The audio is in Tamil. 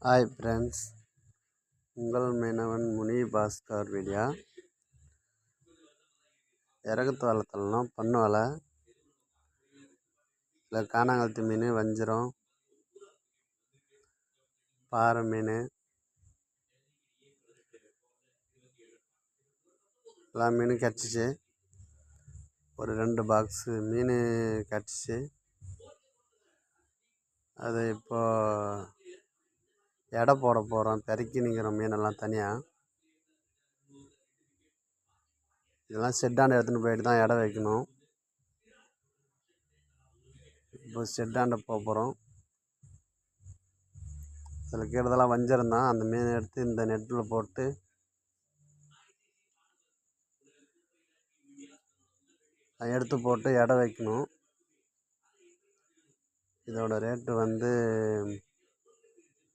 ஹாய் ஃப்ரெண்ட்ஸ், உங்கள் மீனவன் முனி பாஸ்கர் வீடியோ. இறகுத்து வளர்த்தலாம் பண்ணு வலை இல்லை காணாங்கழுத்து மீன், வஞ்சிரம், பாறை மீன் எல்லா மீனும் கிடச்சிச்சு. ஒரு 2 பாக்ஸு மீன் கிடச்சிச்சு. அது இப்போ எடை போட போகிறோம். பெருக்கி நிற்கிற மீனெல்லாம் தனியாக. இதெல்லாம் ஷெட்டாண்ட எடுத்துன்னு போயிட்டு தான் எடை வைக்கணும். இப்போ ஷெட்டாண்ட போகிறோம். அதில் கீழதெல்லாம் வஞ்சிரம் தான். அந்த மீன் எடுத்து இந்த நெட்டில் போட்டு எடுத்து போட்டு எடை வைக்கணும். இதோட ரேட்டு வந்து